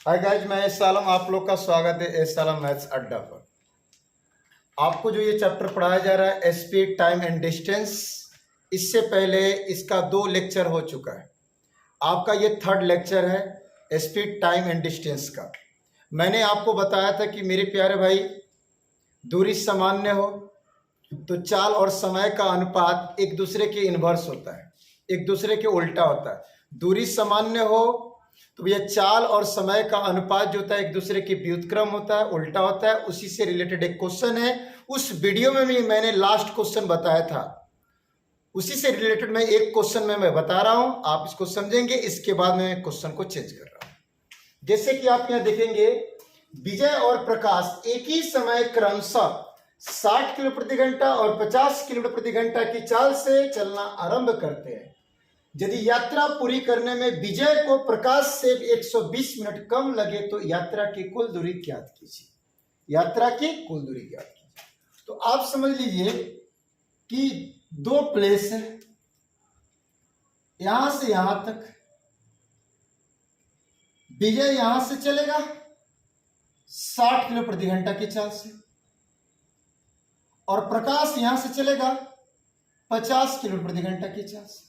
Hi guys, मैं S आलम, आप लोग का स्वागत है एस आलम मैथ्स अड्डा पर। आपको जो ये चैप्टर पढ़ाया जा रहा है स्पीड, टाइम एंड डिस्टेंस, इससे पहले इसका 2 लेक्चर हो चुका है। आपका ये 3rd लेक्चर है स्पीड, टाइम एंड डिस्टेंस का। मैंने आपको बताया था कि मेरे प्यारे भाई, दूरी सामान्य हो तो चाल और समय का अनुपात एक दूसरे के इन्वर्स होता है, एक दूसरे के उल्टा होता है। दूरी सामान्य हो तो भैया चाल और समय का अनुपात जो होता है एक दूसरे के व्युत्क्रम होता है, उल्टा होता है। उसी से रिलेटेड एक क्वेश्चन है, उस वीडियो में भी मैंने लास्ट क्वेश्चन बताया था, उसी से रिलेटेड मैं एक क्वेश्चन में मैं बता रहा हूं, आप इसको समझेंगे। इसके बाद मैं क्वेश्चन को चेंज कर रहा हूं। जैसे कि आप यहां देखेंगे, विजय और प्रकाश एक ही समय क्रमशः 60 किलो प्रति घंटा और 50 किलोमीटर प्रति घंटा की चाल से चलना आरंभ करते हैं। यदि यात्रा पूरी करने में विजय को प्रकाश से 120 मिनट कम लगे तो यात्रा की कुल दूरी ज्ञात कीजिए। यात्रा की कुल दूरी ज्ञात कीजिए। तो आप समझ लीजिए कि 2 प्लेस है, यहां से यहां तक। विजय यहां से चलेगा 60 किलो प्रति घंटा की चाल से, और प्रकाश यहां से चलेगा 50 किलो प्रति घंटा की चाल से।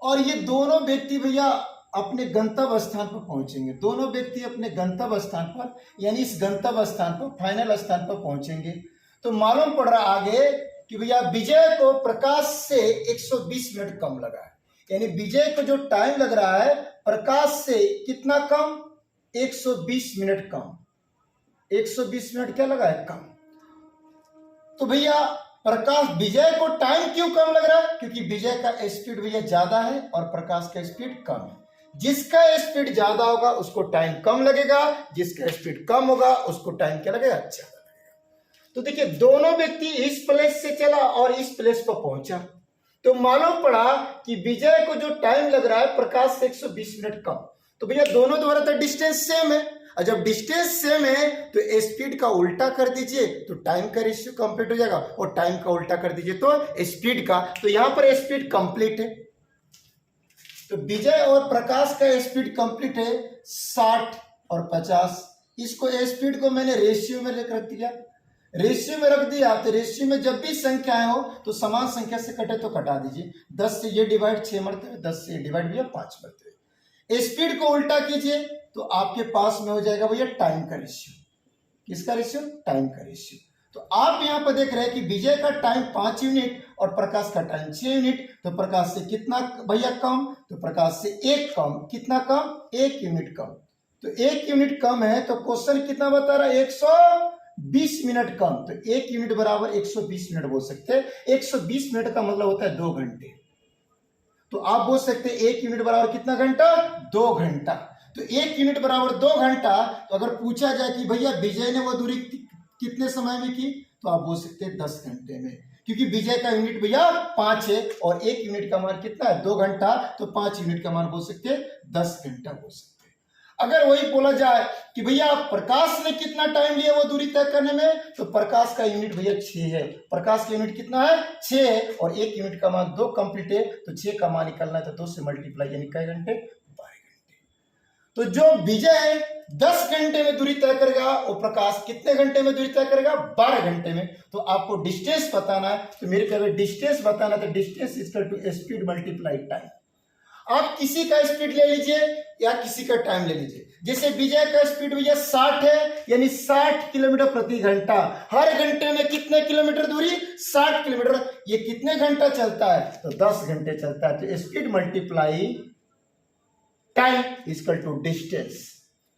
और ये दोनों व्यक्ति भैया अपने गंतव्य स्थान पर पहुंचेंगे। दोनों व्यक्ति अपने गंतव्य स्थान पर, यानी इस गंतव्य स्थान पर, फाइनल स्थान पर पहुंचेंगे। तो मालूम पड़ रहा आगे कि भैया विजय को प्रकाश से 120 मिनट कम लगा है, यानी विजय को जो टाइम लग रहा है प्रकाश से कितना कम? 120 मिनट कम। 120 मिनट क्या लगा है? कम। तो भैया प्रकाश, विजय को टाइम क्यों कम लग रहा है? क्योंकि विजय का स्पीड भैया ज्यादा है और प्रकाश का स्पीड कम है। जिसका स्पीड ज्यादा होगा उसको टाइम कम लगेगा, जिसका स्पीड कम होगा उसको टाइम क्या लगेगा? ज्यादा लगेगा। तो देखिए, दोनों व्यक्ति इस प्लेस से चला और इस प्लेस पर पहुंचा, तो मालूम पड़ा कि विजय को जो टाइम लग रहा है प्रकाश से 120 मिनट कम। तो भैया दोनों द्वारा तो डिस्टेंस सेम है, और जब डिस्टेंस सेम है तो स्पीड का उल्टा कर दीजिए तो टाइम का रेशियो कंप्लीट हो जाएगा, और टाइम का उल्टा कर दीजिए तो स्पीड का। तो यहां पर स्पीड कंप्लीट है, तो विजय और प्रकाश का स्पीड कंप्लीट है 60 और 50। इसको स्पीड को मैंने रेशियो में लेकर रख दिया। रेशियो में रख दिया तो रेशियो में जब भी संख्याएं हो तो समान संख्या से कटे तो कटा दीजिए। 10 से ये डिवाइड 6 मरते, 10 से ये डिवाइड भैया 5 मरते। स्पीड को उल्टा कीजिए तो आपके पास में हो जाएगा भैया टाइम का रेशियो। किसका रेशियो? टाइम का रेशियो। तो आप यहां पर देख रहे हैं कि विजय का टाइम 5 यूनिट और प्रकाश का टाइम 6 यूनिट। तो प्रकाश से कितना भैया कम? तो प्रकाश से 1 कम। कितना कम? 1 यूनिट कम। तो 1 यूनिट कम है तो क्वेश्चन कितना बता रहा है? 120 मिनट कम। तो 1 यूनिट बराबर 120 मिनट बोल सकते हैं। 120 मिनट का मतलब होता है 2 घंटे। तो आप बोल सकते हैं 1 यूनिट बराबर कितना घंटा? 2 घंटा। तो 1 यूनिट बराबर 2 घंटा। तो अगर पूछा जाए कि भैया विजय ने वो दूरी कितने समय में की, तो आप बोल सकते हैं 10 घंटे में, क्योंकि विजय का यूनिट भैया 5 है और 1 यूनिट का मान कितना है? 2 घंटा। तो 5 यूनिट का मान बोल सकते हैं 10 घंटा बोल सकते हैं। अगर वही बोला जाए कि भैया प्रकाश ने कितना टाइम लिया वो दूरी तय करने में, तो प्रकाश का यूनिट भैया 6 है। प्रकाश का यूनिट कितना है? 6 है, और 1 यूनिट का मान 2 कंप्लीट है, तो 6 का मान निकलना है तो 2 से मल्टीप्लाई, यानी कई घंटे? 12 घंटे। तो जो विजय है 10 घंटे में दूरी तय करेगा, और प्रकाश कितने घंटे में दूरी तय करेगा? 12 घंटे में। तो आपको डिस्टेंस बताना है, तो मेरे ख्याल में डिस्टेंस बताना, तो distance equal to speed multiply time. आप किसी का स्पीड ले लीजिए या किसी का टाइम ले लीजिए। जैसे विजय का स्पीड भैया 60 है, यानी 60 किलोमीटर प्रति घंटा। हर घंटे में कितने किलोमीटर दूरी? 60 किलोमीटर। ये कितने घंटा चलता है? तो 10 घंटे चलता है। तो speed multiply time equal to distance.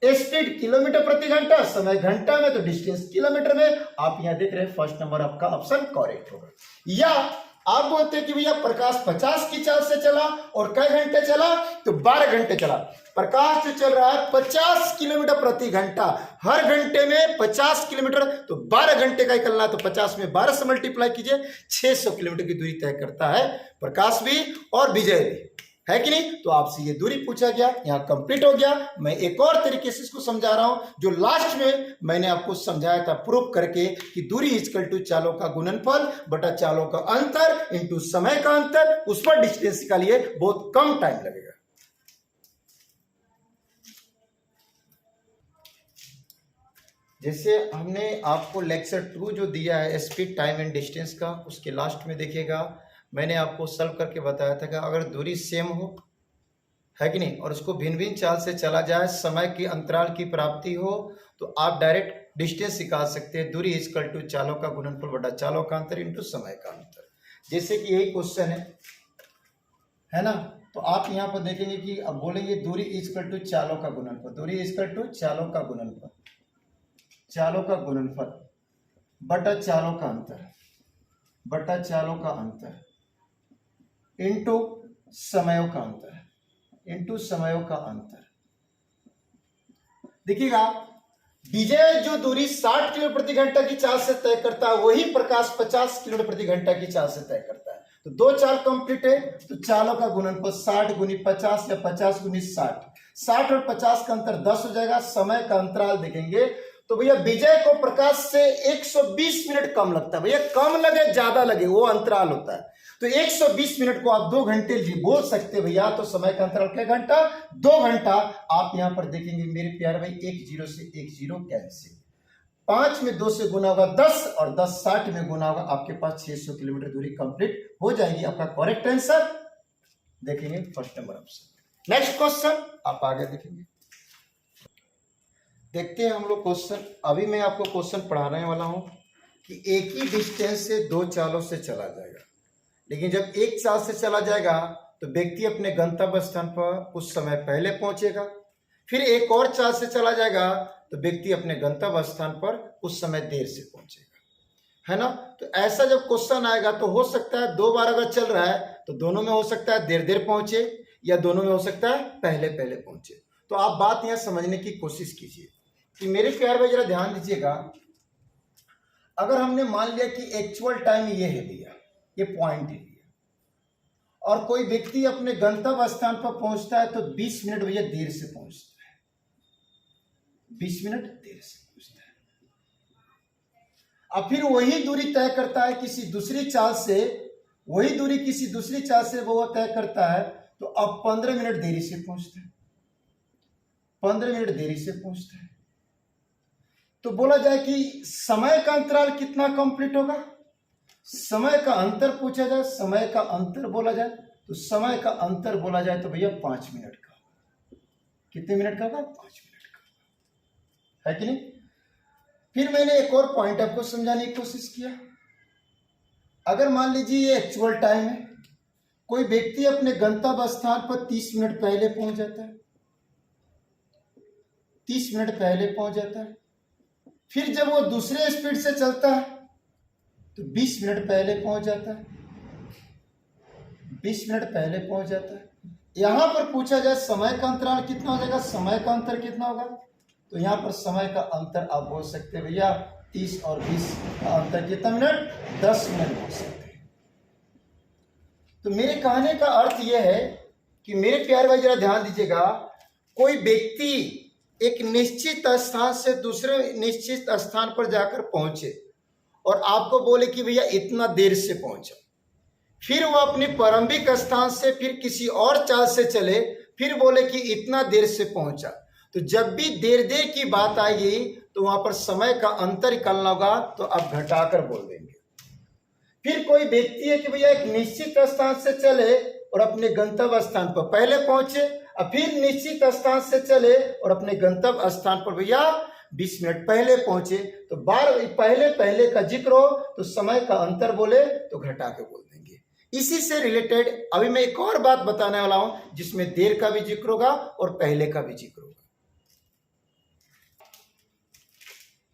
Speed kilometre प्रति घंटा, समय घंटा में, तो डिस्टेंस किलोमीटर में। आप यहां देख रहे हैं फर्स्ट नंबर आपका ऑप्शन करेक्ट होगा। या आप बोलते हैं कि भैया प्रकाश 50 की चाल से चला और कई घंटे चला? तो 12 घंटे चला। प्रकाश जो चल रहा है 50 किलोमीटर प्रति घंटा, हर घंटे में 50 किलोमीटर, तो 12 घंटे का निकलना। तो 50 में 12 से मल्टीप्लाई कीजिए, 600 किलोमीटर की दूरी तय करता है प्रकाश भी और विजय भी, है कि नहीं? तो आपसे ये दूरी पूछा गया, यहां कंप्लीट हो गया। मैं एक और तरीके से इसको समझा रहा हूं, जो लास्ट में मैंने आपको समझाया था प्रूफ करके, कि दूरी इक्वल टू चालों का गुणनफल बटा चालों का अंतर इंटू समय का अंतर। उस पर डिस्टेंस निकालिए, बहुत कम टाइम लगेगा। जैसे हमने आपको लेक्चर 2 जो दिया है स्पीड टाइम एंड डिस्टेंस का, उसके लास्ट में देखिएगा मैंने आपको सॉल्व करके बताया था कि अगर दूरी सेम हो, है कि नहीं, और उसको भिन्न भिन्न चाल से चला जाए, समय की अंतराल की प्राप्ति हो, तो आप डायरेक्ट डिस्टेंस निकाल सकते हैं। दूरी इक्वल टू चालों का गुणनफल बटा चालों का अंतर इंटू समय का अंतर। जैसे कि यही क्वेश्चन है ना, तो आप यहाँ पर देखेंगे कि अब बोलेंगे दूरी इक्वल टू चालों का गुणनफल, दूरी इक्वल टू चालों का गुणनफल, चालों का गुणनफल बटा चालों का अंतर, बटा चालों का अंतर इंटू समयों का अंतर, इंटू समयों का अंतर। देखिएगा विजय जो दूरी 60 किलोमीटर प्रति घंटा की चाल से तय करता है, वही प्रकाश 50 किलोमीटर प्रति घंटा की चाल से तय करता है। तो दो चाल कंप्लीट है, तो चालों का गुणनफल 60 गुनी 50 या 50 गुनी 60, 60 और 50 का अंतर 10 हो जाएगा। समय का अंतराल देखेंगे तो भैया विजय को प्रकाश से 120 मिनट कम लगता है। भैया कम लगे ज्यादा लगे वो अंतराल होता है। तो 120 मिनट को आप 2 घंटे बोल सकते भैया। तो समय का अंतराल क्या घंटा? 2 घंटा। आप यहां पर देखेंगे मेरे प्यारे भाई, 1 0 से 1 0 कैंसिल, 5 में 2 से गुना होगा 10 और 10 60 में गुना होगा, आपके पास 600 किलोमीटर दूरी कंप्लीट हो जाएगी। आपका करेक्ट आंसर देखेंगे first number option. Next question आप आगे देखेंगे, देखते हैं हम लोग क्वेश्चन। अभी मैं आपको क्वेश्चन पढ़ाने वाला हूं कि एक ही डिस्टेंस से 2 चालों से चला जाएगा, लेकिन जब एक चाल से चला जाएगा तो व्यक्ति अपने गंतव्य स्थान पर कुछ समय पहले पहुंचेगा, फिर एक और चाल से चला जाएगा तो व्यक्ति अपने गंतव्य स्थान पर कुछ समय देर से पहुंचेगा, है ना। तो ऐसा जब क्वेश्चन आएगा तो हो सकता है 2 बार अगर चल रहा है तो दोनों में हो सकता है देर देर पहुंचे या दोनों में हो सकता है पहले पहले पहुंचे। तो आप बात यहां समझने की कोशिश कीजिए कि मेरे प्यार भाई जरा ध्यान दीजिएगा। अगर हमने मान लिया कि एक्चुअल टाइम ये है भैया, ये पॉइंट है भैया, और कोई व्यक्ति अपने गंतव्य स्थान पर पहुंचता है तो 20 मिनट भैया देर से पहुंचता है, 20 मिनट देर से पहुंचता है। अब फिर वही दूरी तय करता है किसी दूसरी चाल से, वही दूरी किसी दूसरी चाल से वो तय करता है, तो अब 15 मिनट देरी से पहुंचता है, 15 मिनट देरी से पहुंचता है। तो बोला जाए कि समय का अंतराल कितना कंप्लीट होगा, समय का अंतर पूछा जाए, समय का अंतर बोला जाए तो समय का अंतर बोला जाए तो भैया 5 मिनट का। कितने मिनट का होगा? 5 मिनट का, है कि नहीं। फिर मैंने एक और पॉइंट आपको समझाने की कोशिश किया। अगर मान लीजिए ये एक्चुअल टाइम है, कोई व्यक्ति अपने गंतव्य स्थान पर 30 मिनट पहले पहुंच जाता है, 30 मिनट पहले पहुंच जाता है। फिर जब वो दूसरे स्पीड से चलता है तो 20 मिनट पहले पहुंच जाता है, 20 मिनट पहले पहुंच जाता है। यहां पर पूछा जाए समय का अंतराल कितना हो जाएगा, समय का अंतर कितना होगा, तो यहां पर समय का अंतर आप बोल सकते हैं भैया 30 और 20 का अंतर कितना मिनट? 10 मिनट बोल सकते हैं। तो मेरे कहने का अर्थ यह है कि मेरे प्यारे भाई जरा ध्यान दीजिएगा, कोई व्यक्ति एक निश्चित स्थान से दूसरे निश्चित स्थान पर जाकर पहुंचे और आपको बोले कि भैया इतना देर से पहुंचा, फिर वो अपने प्रारंभिक स्थान से फिर किसी और चाल से चले, फिर बोले कि इतना देर से पहुंचा, तो जब भी देर देर की बात आएगी तो वहां पर समय का अंतर निकालना होगा, तो आप घटाकर बोल देंगे। फिर कोई व्यक्ति है कि भैया एक निश्चित स्थान से चले और अपने गंतव्य स्थान पर पहले पहुंचे, और फिर निश्चित स्थान से चले और अपने गंतव्य स्थान पर भैया 20 मिनट पहले पहुंचे, तो बार पहले पहले का जिक्र हो तो समय का अंतर बोले तो घटा के बोल देंगे। इसी से रिलेटेड अभी मैं एक और बात बताने वाला हूं जिसमें देर का भी जिक्र होगा और पहले का भी जिक्र होगा।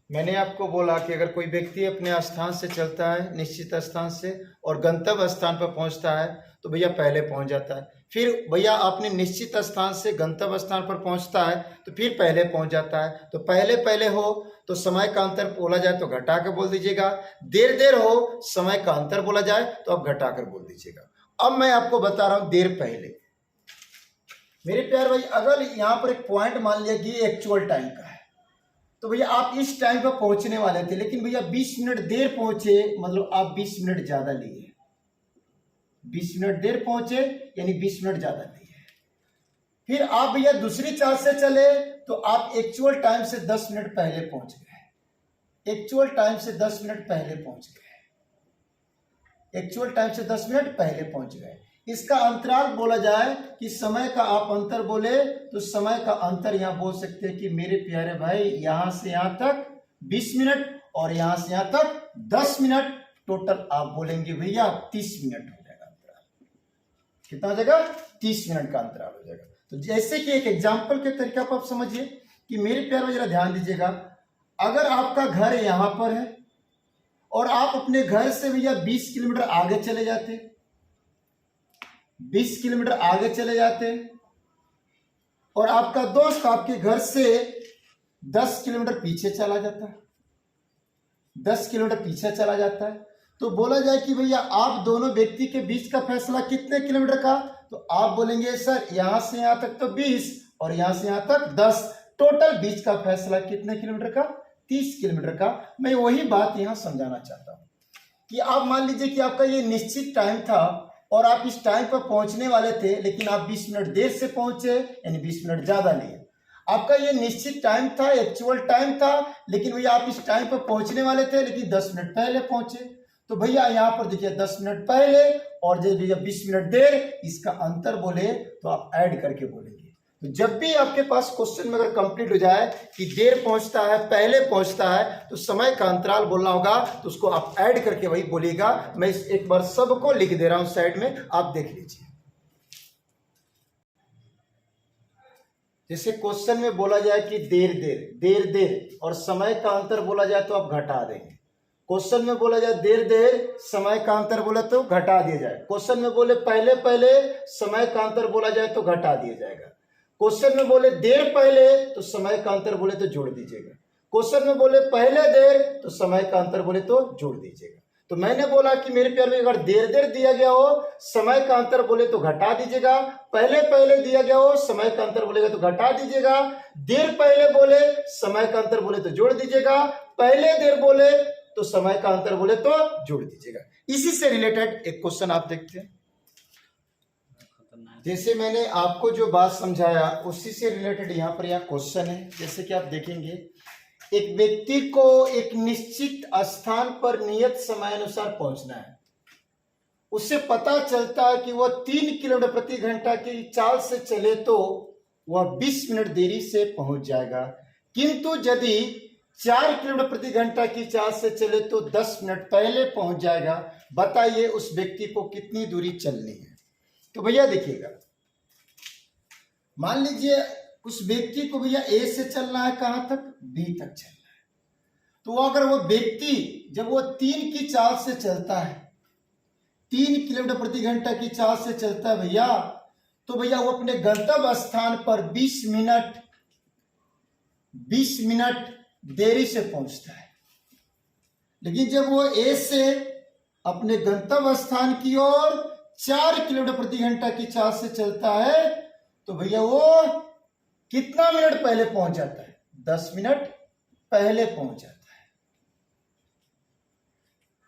मैंने आपको बोला कि अगर कोई व्यक्ति अपने स्थान से चलता है, निश्चित स्थान से, और गंतव्य स्थान पर पहुंचता है तो भैया पहले पहुंच जाता है। फिर भैया अपने निश्चित स्थान से गंतव्य स्थान पर पहुंचता है तो फिर पहले पहुंच जाता है। तो पहले पहले हो तो समय का अंतर बोला जाए तो घटा कर बोल दीजिएगा, देर देर हो समय का अंतर बोला जाए तो आप घटा कर बोल दीजिएगा। अब मैं आपको बता रहा हूं देर पहले। मेरे प्यारे भाई अगर यहां पर एक पॉइंट मान लिया कि एक्चुअल टाइम का है, तो भैया आप इस टाइम पर पहुंचने वाले थे, लेकिन भैया 20 मिनट देर पहुंचे, मतलब आप 20 मिनट ज्यादा लिए, 20 मिनट देर पहुंचे यानी 20 मिनट ज्यादा लिए। फिर आप भैया दूसरी चाल से चले तो आप एक्चुअल टाइम से 10 मिनट पहले पहुंच गए, एक्चुअल टाइम से 10 मिनट पहले पहुंच गए, एक्चुअल टाइम से 10 मिनट पहले पहुंच गए। इसका अंतराल बोला जाए कि समय का आप अंतर बोले तो समय का अंतर यहां बोल सकते हैं कि मेरे प्यारे भाई यहां से यहां तक 20 मिनट और यहां से यहां तक 10 मिनट, टोटल आप बोलेंगे भैया 30 मिनट हो जाएगा अंतराल। कितना हो जाएगा? 30 मिनट का अंतराल हो जाएगा। तो जैसे कि एक एग्जाम्पल के तरीके आप समझिए कि मेरे प्यारे भाई जरा ध्यान दीजिएगा, अगर आपका घर यहां पर है और आप अपने घर से भैया 20 किलोमीटर आगे चले जाते, 20 किलोमीटर आगे चले जाते और आपका दोस्त आपके घर से 10 किलोमीटर पीछे चला जाता है, 10 किलोमीटर पीछे चला जाता है, तो बोला जाए कि भैया आप दोनों व्यक्ति के बीच का फैसला कितने किलोमीटर का? तो आप बोलेंगे सर यहां से यहां तक तो 20 और यहां से यहां तक 10, टोटल बीच का फैसला कितने किलोमीटर का? 30 किलोमीटर का। मैं वही बात यहां समझाना चाहता हूं कि आप मान लीजिए कि आपका ये निश्चित टाइम था और आप इस टाइम पर पहुंचने वाले थे, लेकिन आप 20 मिनट देर से पहुंचे, यानी 20 मिनट ज्यादा लिए। आपका ये निश्चित टाइम था, एक्चुअल टाइम था, लेकिन भैया आप इस टाइम पर पहुंचने वाले थे लेकिन 10 मिनट पहले पहुंचे। तो भैया यहां पर देखिए 10 मिनट पहले और जब भैया 20 मिनट देर, इसका अंतर बोले तो आप ऐड करके बोलेंगे। तो जब भी आपके पास क्वेश्चन में अगर कंप्लीट हो जाए कि देर पहुंचता है, पहले पहुंचता है, तो समय का अंतराल बोलना होगा, तो उसको आप ऐड करके वही बोलिएगा। मैं एक बार सबको लिख दे रहा हूं साइड में, आप देख लीजिए। जैसे क्वेश्चन में बोला जाए कि देर और समय का अंतर बोला जाए तो आप घटा देंगे। क्वेश्चन में बोला जाए देर समय का अंतर बोला तो घटा दिया जाए। क्वेश्चन में बोले पहले समय का अंतर बोला जाए तो घटा दिया जाएगा। क्वेश्चन में बोले देर पहले तो समय का अंतर बोले तो जोड़ दीजिएगा। क्वेश्चन में बोले पहले देर तो समय का अंतर बोले तो जोड़ दीजिएगा। तो मैंने बोला कि मेरे प्यार में अगर देर दिया गया हो, समय का अंतर बोले तो घटा दीजिएगा। पहले दिया गया हो, समय का अंतर बोलेगा तो घटा दीजिएगा। देर पहले बोले, समय का अंतर बोले तो जोड़ दीजिएगा। पहले देर बोले तो समय का अंतर बोले तो जोड़ दीजिएगा। इसी से रिलेटेड एक क्वेश्चन आप देखते हैं। जैसे मैंने आपको जो बात समझाया उसी से रिलेटेड यहाँ पर यह क्वेश्चन है। जैसे कि आप देखेंगे, एक व्यक्ति को एक निश्चित स्थान पर नियत समय अनुसार पहुंचना है। उससे पता चलता है कि वह 3 किलोमीटर प्रति घंटा की चाल से चले तो वह 20 मिनट देरी से पहुंच जाएगा, किंतु यदि 4 किलोमीटर प्रति घंटा की चाल से चले तो 10 मिनट पहले पहुंच जाएगा। बताइए उस व्यक्ति को कितनी दूरी चलनी है? तो भैया देखिएगा, मान लीजिए उस व्यक्ति को भैया ए से चलना है, कहां तक? बी तक चलना है। तो अगर वो व्यक्ति जब वो 3 की चाल से चलता है, 3 किलोमीटर प्रति घंटा की चाल से चलता है भैया, तो भैया वो अपने गंतव्य स्थान पर 20 मिनट देरी से पहुंचता है। लेकिन जब वो ए से अपने गंतव्य स्थान की ओर 4 किलोमीटर प्रति घंटा की चाल से चलता है, तो भैया वो कितना मिनट पहले पहुंच जाता है? 10 मिनट पहले पहुंच जाता है।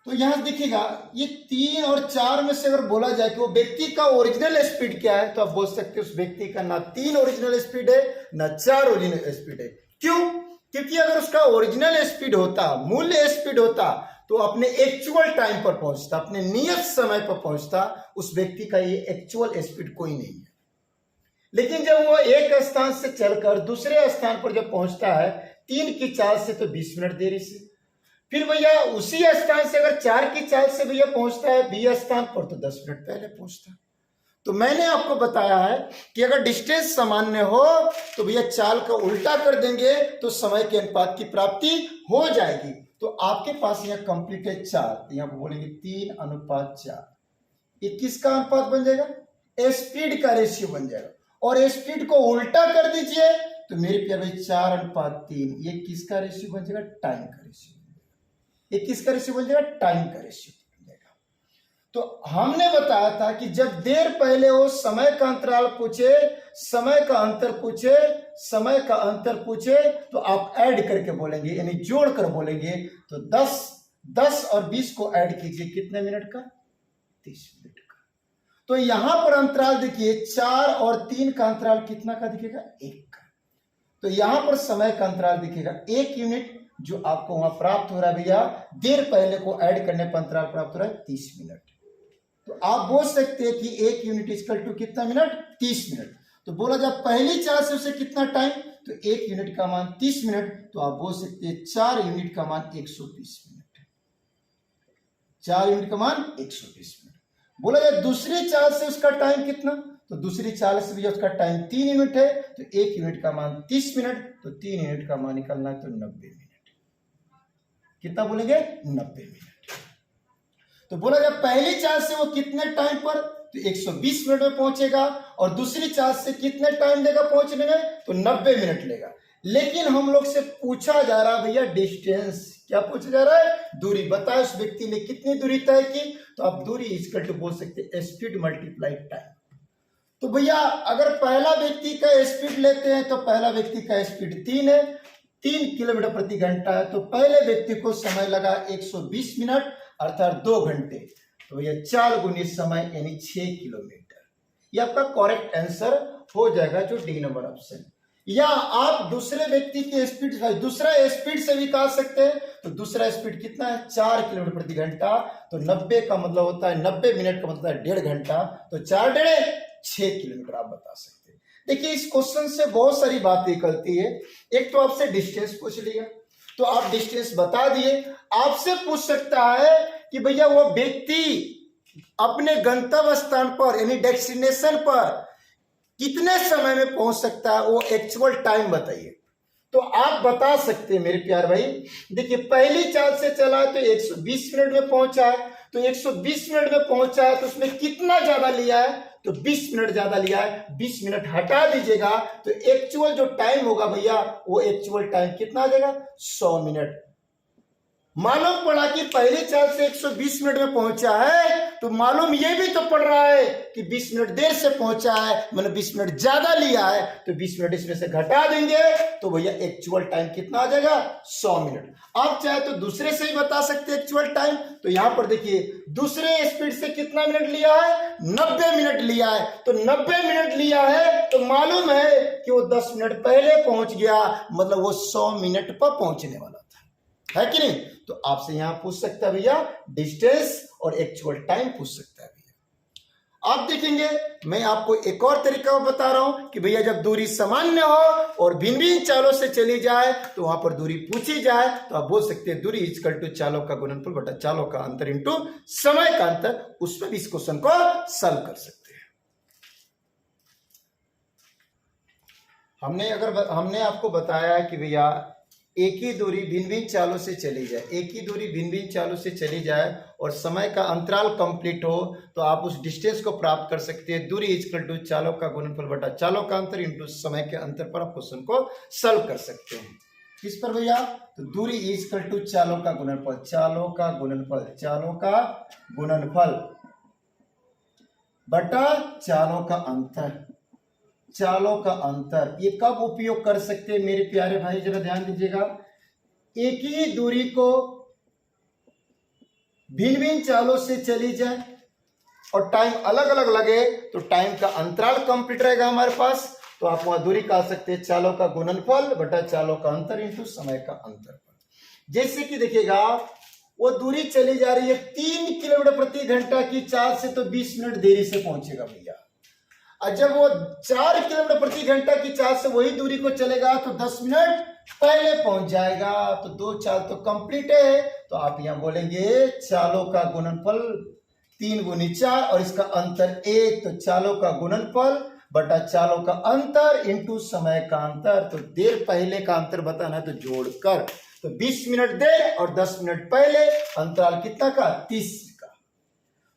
तो यहां देखिएगा, ये 3 और 4 में से अगर बोला जाए कि वो व्यक्ति का ओरिजिनल स्पीड क्या है, तो आप बोल सकते हैं उस व्यक्ति का ना 3 ओरिजिनल स्पीड है ना 4 ओरिजिनल स्पीड है। क्यों? क्योंकि अगर उसका ओरिजिनल स्पीड होता, मूल्य स्पीड होता, तो अपने एक्चुअल टाइम पर पहुंचता, अपने नियत समय पर पहुंचता। उस व्यक्ति का ये एक्चुअल स्पीड कोई नहीं है। लेकिन जब वो एक स्थान से चलकर दूसरे स्थान पर जब पहुंचता है 3 की चाल से तो 20 मिनट देरी से, फिर भैया उसी स्थान से अगर 4 की चाल से भैया पहुंचता है बी स्थान पर तो 10 मिनट पहले पहुंचता। तो मैंने आपको बताया है कि अगर डिस्टेंस सामान्य हो तो भैया चाल का उल्टा कर देंगे तो समय के अनुपात की प्राप्ति हो जाएगी। तो आपके पास यहाँ कंप्लीट है 4, यहाँ बोलेंगे 3:4। ये किसका अनुपात बन जाएगा? स्पीड का रेशियो बन जाएगा। और स्पीड को उल्टा कर दीजिए तो मेरे प्यारे 4:3। ये किसका रेशियो बन जाएगा? टाइम का रेशियो। ये किसका रेशियो बन जाएगा? टाइम का रेशियो बन जाएगा। तो हमने बताया था कि जब देर पहले हो, समय का अंतराल पूछे, समय का अंतर पूछे, समय का अंतर पूछे, तो आप ऐड करके बोलेंगे, यानी जोड़ कर बोलेंगे। तो 10 और 20 को ऐड कीजिए, कितने मिनट का? 30 मिनट का। तो यहां पर अंतराल देखिए 4 और 3 का अंतराल कितना का दिखेगा? 1 का। तो यहां पर समय का अंतराल दिखेगा 1 यूनिट, जो आपको वहां प्राप्त हो रहा है भैया, देर पहले को ऐड करने पर अंतराल प्राप्त हो रहा है 30 मिनट। तो आप बोल सकते हैं कि 1 यूनिट इक्वल टू कितना मिनट, 30 मिनट। तो बोला जब पहली चाल से उसे कितना टाइम, तो 1 यूनिट का मान 30 मिनट, तो आप बोल सकते हैं 4 यूनिट का मान 120 मिनट। 4 यूनिट का मान 120 मिनट। बोला जाए दूसरी चाल से उसका टाइम कितना, तो दूसरी चाल से भी उसका टाइम 3 यूनिट है, तो 1 यूनिट का मान 30 मिनट, तो 3 यूनिट का मान निकलना है तो 90 मिनट। कितना बोलेंगे, 90 मिनट। तो बोला जाए पहली चाल से वो कितने टाइम पर, तो 120 मिनट में पहुंचेगा, और दूसरी चाल से कितने टाइम लेगा पहुंचने में, तो 90 मिनट लेगा। लेकिन हम लोग से पूछा जा रहा है भैया डिस्टेंस, क्या पूछा जा रहा है, दूरी। बताए उस व्यक्ति ने कितनी दूरी तय की, तो आप दूरी इक्वल टू बोल सकते हैं स्पीड मल्टीप्लाई टाइम। तो भैया अगर पहला व्यक्ति का स्पीड लेते हैं, तो पहला व्यक्ति का स्पीड 3 है, 3 किलोमीटर प्रति घंटा है, तो पहले व्यक्ति को समय लगा 120 मिनट अर्थात 2 घंटे। तो भैया 4 गुनी समय यानी 6 किलोमीटर। ये आपका करेक्ट आंसर हो जाएगा जो डी नंबर ऑप्शन। या आप दूसरे व्यक्ति की स्पीड, दूसरा स्पीड से भी कहा सकते हैं। तो दूसरा स्पीड कितना है, 4 किलोमीटर प्रति घंटा, तो 90 का मतलब होता है 90 मिनट का मतलब है 1.5 घंटा, तो 4 डेढ़ 6 किलोमीटर आप बता सकते हैं। देखिए इस क्वेश्चन से बहुत सारी बात निकलती है। एक तो आपसे डिस्टेंस पूछ लिया, तो आप डिस्टेंस बता दिए। आपसे पूछ सकता है कि भैया वो व्यक्ति अपने गंतव्य स्थान पर यानी डेस्टिनेशन पर कितने समय में पहुंच सकता है, वो एक्चुअल टाइम बताइए। तो आप बता सकते हैं मेरे प्यार भाई। देखिए पहली चाल से चला तो 120 मिनट में पहुंचा है, तो 120 मिनट में पहुंचा है, तो उसमें कितना ज्यादा लिया है, तो 20 मिनट ज्यादा लिया है। 20 मिनट हटा दीजिएगा तो एक्चुअल जो टाइम होगा भैया, वो एक्चुअल टाइम कितना आ जाएगा, 100 मिनट। मालूम पड़ा कि पहली चाल से 120 मिनट में पहुंचा है, तो मालूम ये भी तो पड़ रहा है कि 20 मिनट देर से पहुंचा है, मैंने 20 मिनट ज्यादा लिया है, तो 20 मिनट इसमें से घटा देंगे तो भैया एक्चुअल टाइम कितना आ जाएगा, 100 मिनट। आप चाहे तो दूसरे से ही बता सकते हैं एक्चुअल टाइम। तो यहां पर देखिए दूसरे स्पीड से कितना मिनट लिया है, 90 मिनट लिया है। तो 90 मिनट लिया है तो मालूम है कि वो 10 मिनट पहले पहुंच गया, मतलब वो 100 मिनट पर पहुंचने वाला था, है कि नहीं। तो आपसे यहां पूछ सकता है भैया डिस्टेंस और एक्चुअल टाइम पूछ सकता है भैया। आप देखेंगे मैं आपको एक और तरीका बता रहा हूं कि भैया जब दूरी सामान्य हो और भिन्न भिन्न चालों से चली जाए तो वहां पर दूरी पूछी जाए, तो आप बोल सकते हैं दूरी इक्वल टू चालों का गुणनफल बटा चालों का अंतर इंटू समय का अंतर। उसमें भी इस क्वेश्चन को सॉल्व कर सकते हैं। हमने आपको बताया कि भैया एक ही दूरी भिन्न भिन्न चालों से चली जाए, एक ही दूरी भिन्न भिन्न चालों से चली जाए और समय का अंतराल कंप्लीट हो, तो आप उस डिस्टेंस को प्राप्त कर सकते हैं। दूरी इक्वल टू चालों का गुणनफल बटा चालों का अंतर इंटू समय के अंतर पर आप क्वेश्चन को सॉल्व कर सकते हैं। किस पर भैया, तो दूरी इक्वल टू चालों का गुणनफल, चालों का गुणनफल, चालों का गुणनफल बटा चालों का अंतर, चालों का अंतर। ये कब उपयोग कर सकते हैं मेरे प्यारे भाई, जरा ध्यान दीजिएगा। एक ही दूरी को भिन्न भिन्न चालों से चली जाए और टाइम अलग अलग लगे, तो टाइम का अंतराल कंप्लीट रहेगा हमारे पास, तो आप वहां दूरी कह सकते हैं चालों का गुणनफल बटा चालों का अंतर इंटू समय का अंतर। जैसे कि देखिएगा वो दूरी चली जा रही है 3 किलोमीटर प्रति घंटा की चाल से, तो 20 मिनट देरी से पहुंचेगा भैया। और जब वो 4 किलोमीटर प्रति घंटा की चाल से वही दूरी को चलेगा तो 10 मिनट पहले पहुंच जाएगा। तो 2 चाल तो कंप्लीट है, तो आप यहां बोलेंगे चालों का गुणनफल 3 गुनी 4 और इसका अंतर 1, तो चालों का गुणनफल बटा चालों का अंतर इंटू समय का अंतर। तो देर पहले का अंतर बताना है तो जोड़कर, तो 20 मिनट देर और 10 मिनट पहले, अंतराल कितना का, 30 का।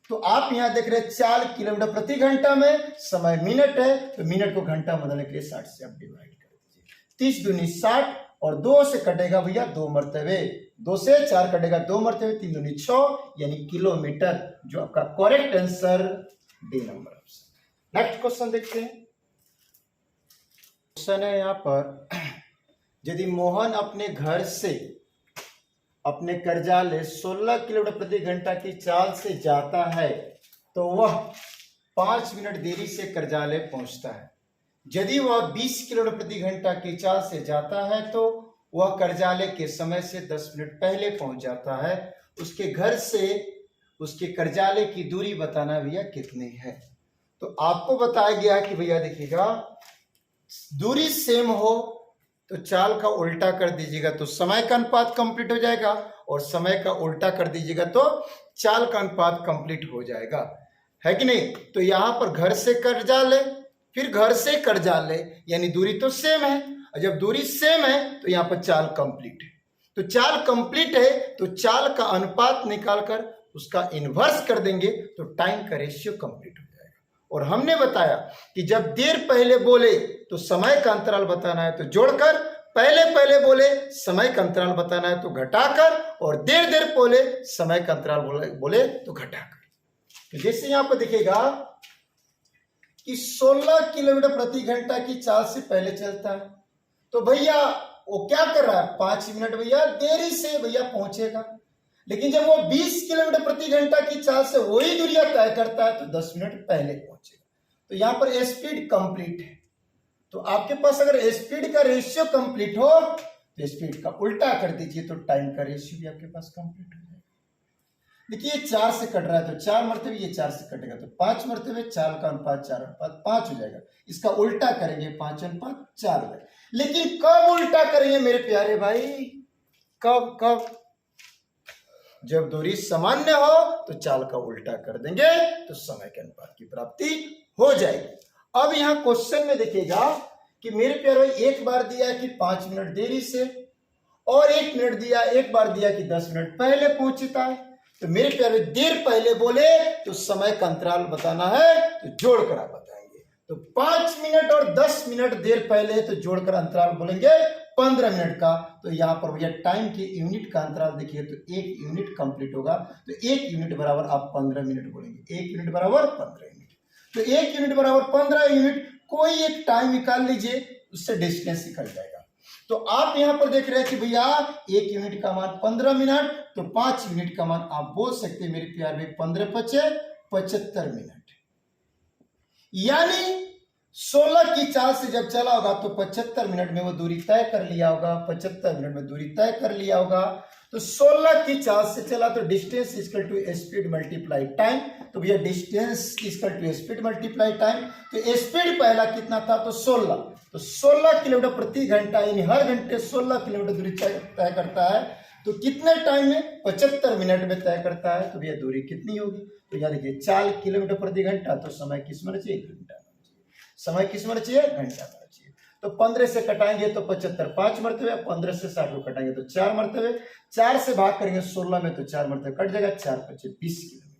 तो आप यहां देख रहे हैं 4 किलोमीटर प्रति घंटा में, समय मिनट है, तो मिनट को घंटा बदलने के लिए 60 से आप डिवाइड कर दीजिए। 30 दूनी 60 और 2 से कटेगा भैया 2 मरतबे, 2 से 4 कटेगा 2 मरतबे, 3 दूनी 6 यानी किलोमीटर, जो आपका correct answer D number option. Next question देखते हैं। क्वेश्चन है यहां पर, यदि मोहन अपने घर से अपने कार्यालय 16 किलोमीटर प्रति घंटा की चाल से जाता है, तो वह 5 मिनट देरी से कार्यालय पहुंचता है। यदि वह 20 किलोमीटर प्रति घंटा की चाल से जाता है तो वह कार्यालय के समय से 10 मिनट पहले पहुंच जाता है। उसके घर से उसके कार्यालय की दूरी बताना भैया कितनी है। तो आपको बताया गया कि भैया देखिएगा, दूरी सेम हो तो चाल का उल्टा कर दीजिएगा तो समय का अनुपात कंप्लीट हो जाएगा, और समय का उल्टा कर दीजिएगा तो चाल का अनुपात कंप्लीट हो जाएगा, है कि नहीं। तो यहाँ पर घर से कार्यालय, फिर घर से कार्यालय, यानी दूरी तो सेम है, और जब दूरी सेम है तो यहाँ पर चाल कंप्लीट है। तो चाल कंप्लीट है तो चाल का अनुपात निकालकर उसका इनवर्स कर देंगे तो टाइम का रेशियो कंप्लीट हो जाएगा। और हमने बताया कि जब देर पहले बोले तो समय का अंतराल बताना है तो जोड़कर, पहले बोले समय का अंतराल बताना है तो घटाकर, और देर बोले समय का अंतराल बोले तो घटाकर। तो जैसे यहां पर दिखेगा कि 16 किलोमीटर प्रति घंटा की चाल से पहले चलता है, तो भैया वो क्या कर रहा है, 5 मिनट भैया देरी से भैया पहुंचेगा। लेकिन जब वो 20 किलोमीटर प्रति घंटा की चाल से वही दूरिया तय करता है तो 10 मिनट पहले पहुंचेगा। तो यहां पर स्पीड कंप्लीट है। तो आपके पास अगर स्पीड का रेशियो कंप्लीट हो तो स्पीड का उल्टा कर दीजिए तो टाइम का रेशियो भी आपके पास कंप्लीट हो जाएगा। देखिए ये 4 से कट रहा है तो 4 मरतबे, ये 4 से कटेगा तो 5 मरतबे, चाल का अनुपात 4:5 हो जाएगा। इसका उल्टा करेंगे 5:4 हो जाएगा। लेकिन कब उल्टा करेंगे मेरे प्यारे भाई, कब जब दूरी सामान्य हो तो चाल का उल्टा कर देंगे तो समय के अनुपात की प्राप्ति हो जाएगी। अब यहां क्वेश्चन में देखिएगा कि मेरे प्यारे भाई एक बार दिया है कि 5 मिनट देरी से, और एक बार दिया कि 10 मिनट पहले पहुंचता है। तो मेरे प्यारे देर पहले बोले तो समय का अंतराल बताना है तो जोड़कर आप बताएंगे। तो 5 मिनट और 10 मिनट देर पहले तो जोड़कर अंतराल बोलेंगे 15 मिनट का। तो यहाँ पर भैया टाइम के यूनिट का अंतराल देखिए तो 1 यूनिट कंप्लीट होगा, तो 1 यूनिट बराबर आप 15 मिनट बोलेंगे। 1 यूनिट बराबर 15 यूनिट, तो 1 यूनिट बराबर 15 यूनिट। कोई एक टाइम निकाल लीजिए, उससे डिस्टेंस निकल जाएगा। तो आप यहां पर देख रहे हैं कि भैया 1 यूनिट का मान 15 मिनट, तो 5 यूनिट का मान आप बोल सकते हैं मेरे प्यार में 15×5 75 मिनट। यानी 16 की चाल से जब चला होगा तो 75 मिनट में वो दूरी तय कर लिया होगा, 75 मिनट में दूरी तय कर लिया होगा। तो 16 की चाल से चला तो distance equal to speed multiply time. तो भैया distance equal to speed multiply time. तो स्पीड पहला कितना था, तो 16, तो 16 किलोमीटर प्रति घंटा, यानी हर घंटे 16 किलोमीटर दूरी तय करता है। तो कितने टाइम में, 75 मिनट में तय करता है। तो भैया दूरी कितनी होगी, तो यानी कि 4 किलोमीटर प्रति घंटा। तो समय किस में चाहिए, घंटा, समय किस में चाहिए, घंटा में चाहिए। तो 15 से कटाएंगे तो 75 5 मरतबे, 15 से 60 को कटाएंगे तो 4 मरतबे, 4 से भाग करेंगे 16 में तो 4 मरतबे कट जाएगा, 4×5 20 किलोमीटर,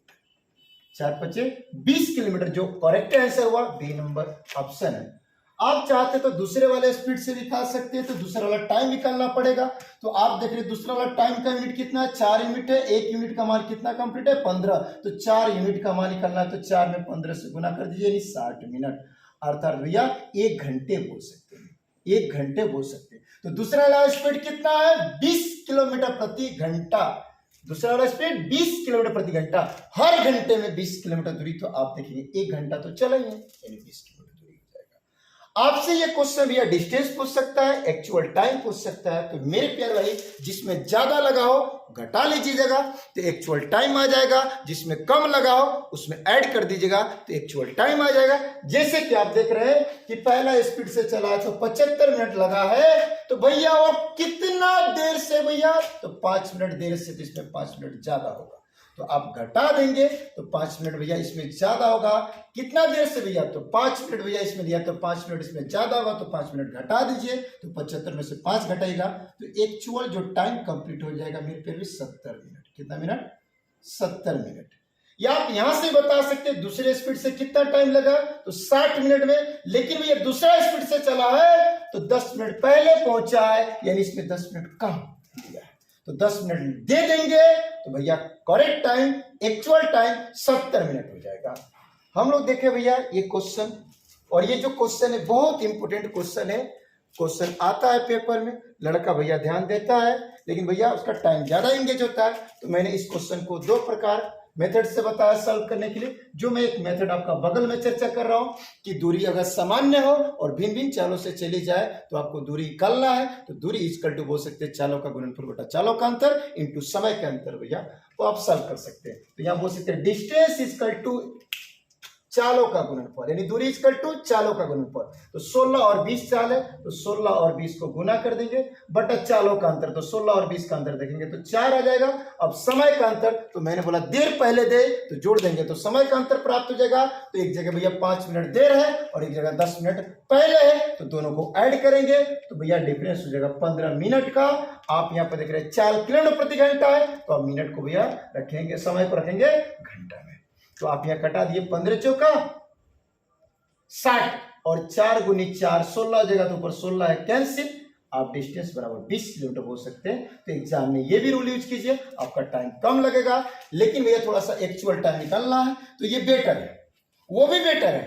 4×5 20 किलोमीटर। जो करेक्ट आंसर हुआ बी नंबर ऑप्शन है। आप चाहते तो दूसरे वाले स्पीड से निकाल सकते हैं, तो दूसरा वाला टाइम निकालना पड़ेगा। तो आप देख रहे हैं दूसरा वाला टाइम का यूनिट कितना है, 4 यूनिट है। 1 यूनिट का मान कितना कंप्लीट है, 15। तो 4 यूनिट का मान निकालना है तो 4 में 15 से गुना कर दीजिए, यानी 60 मिनट, अर्थात भैया 1 घंटे बोल सकते हैं, 1 घंटे बोल सकते हैं। तो दूसरा वाला स्पीड कितना है, 20 किलोमीटर प्रति घंटा। दूसरा वाला स्पीड 20 किलोमीटर प्रति घंटा, हर घंटे में 20 किलोमीटर दूरी। तो आप देखेंगे 1 घंटा तो चला ही है, यानी 20 किलोमीटर दूरी हो जाएगा। आपसे ये क्वेश्चन भैया डिस्टेंस पूछ सकता है, एक्चुअल टाइम पूछ सकता है। तो मेरे प्यारे भाई जिसमें ज्यादा लगा हो घटा लीजिएगा तो एक्चुअल टाइम आ जाएगा, जिसमें कम लगा हो उसमें ऐड कर दीजिएगा तो एक्चुअल टाइम आ जाएगा। जैसे कि आप देख रहे हैं कि पहला स्पीड से चला है तो 75 मिनट लगा है, तो भैया वो कितना देर से, भैया तो 5 मिनट देर से, तो इसमें 5 मिनट ज्यादा होगा। तो आप घटा देंगे तो 5 मिनट भैया इसमें ज्यादा होगा। कितना देर से भैया, तो 5 मिनट भैया इसमें दिया तो 5 मिनट इसमें ज्यादा होगा, तो 5 मिनट घटा दीजिए तो 75 में से 5 घटाएगा तो एक्चुअल जो टाइम कंप्लीट हो जाएगा मेरे पे भी 70 मिनट। कितना मिनट, 70 मिनट। या आप यहां से बता सकते हैं दूसरे स्पीड से कितना टाइम लगा, तो 60 मिनट में। लेकिन भैया दूसरा स्पीड से चला है तो 10 मिनट पहले पहुंचा है, यानी इसमें 10 मिनट कम दिया है, तो 10 मिनट दे देंगे तो भैया correct time, actual time 70 minute हो जाएगा। हम लोग देखें भैया ये क्वेश्चन, और ये जो क्वेश्चन है बहुत इंपोर्टेंट क्वेश्चन है। क्वेश्चन आता है पेपर में, लड़का भैया ध्यान देता है, लेकिन भैया उसका टाइम ज्यादा एंगेज होता है। तो मैंने इस क्वेश्चन को 2 प्रकार मेथड से बताया सॉल्व करने के लिए। जो मैं एक मेथड आपका बगल में चर्चा कर रहा हूं कि दूरी अगर सामान्य हो और भिन्न भिन्न चालों से चली जाए तो आपको दूरी निकालना है। तो दूरी इक्वल टू बोल सकते हैं चालों का गुणनफल बटा चालों का अंतर इनटू समय का अंतर भैया, तो आप सॉल्व कर सकते हैं। तो यहां बोल सकते हैं डिस्टेंस इक्वल टू चालों का गुणनफल, यानी दूरी इक्वल टू चालों का गुणनफल। तो 16 और 20 चाल है, तो 16 और 20 को गुना कर देंगे बटा चालों का अंतर, तो 16 और 20 का अंतर देखेंगे तो 4 आ जाएगा। अब समय का अंतर, तो मैंने बोला देर पहले दे तो जोड़ देंगे तो समय का अंतर प्राप्त हो जाएगा। तो एक जगह भैया 5 मिनट देर है और एक जगह 10 मिनट पहले है, तो दोनों को ऐड करेंगे तो भैया डिफरेंस हो जाएगा 15 मिनट का। आप यहाँ पर देख रहे हैं 4 किलोमीटर प्रति घंटा है, तो आप मिनट को भैया रखेंगे, समय को रखेंगे घंटा में। तो आप यहां कटा दिए 15 चौका 60 और 4 गुनी 4 16 हो जाएगा, तो ऊपर 16 है कैंसिल। आप डिस्टेंस बराबर 20 किलोमीटर बोल सकते हैं। तो एग्जाम में ये भी रूल यूज कीजिए, आपका टाइम कम लगेगा, लेकिन भैया थोड़ा सा एक्चुअल टाइम निकालना है तो ये बेटर है, वो भी बेटर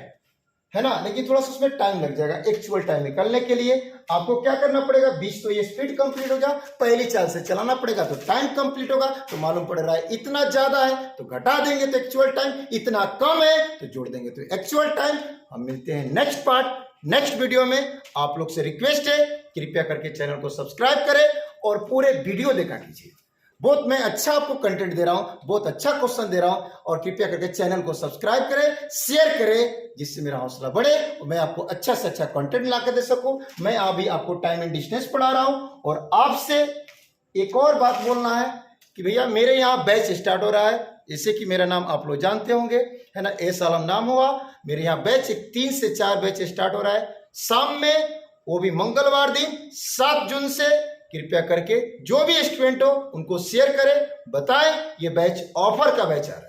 है ना, लेकिन थोड़ा सा उसमें टाइम लग जाएगा। एक्चुअल टाइम निकालने के लिए आपको क्या करना पड़ेगा, 20 तो ये स्पीड कंप्लीट होगा, पहली चाल से चलाना पड़ेगा तो टाइम कंप्लीट होगा। तो मालूम पड़ रहा है इतना ज्यादा है तो घटा देंगे तो एक्चुअल टाइम, इतना कम है तो जोड़ देंगे तो एक्चुअल टाइम। हम मिलते हैं नेक्स्ट पार्ट, नेक्स्ट वीडियो में। आप लोग से रिक्वेस्ट है कृपया करके चैनल को सब्सक्राइब करें और पूरे वीडियो देखा कीजिए। बहुत मैं अच्छा आपको कंटेंट दे रहा हूं, बहुत अच्छा क्वेश्चन दे रहा हूं, और कृपया करके चैनल को सब्सक्राइब करें, शेयर करें, जिससे मेरा हौसला बढ़े और मैं आपको अच्छा से अच्छा कंटेंट ला कर दे सकूं। मैं अभी आपको टाइम एंड डिस्टेंस पढ़ा रहा हूं। और आपसे एक और बात बोलना है कि भैया मेरे यहाँ बैच स्टार्ट हो रहा है, जैसे कि मेरा नाम आप लोग जानते होंगे, है ना, एस आलम नाम हुआ। मेरे यहाँ बैच 3 से 4 बैच स्टार्ट हो रहा है शाम में, वो भी मंगलवार दिन 7 जून से। कृपया करके जो भी स्टूडेंट हो उनको शेयर करें, बताएं ये बैच ऑफर का बैच आ रहा है।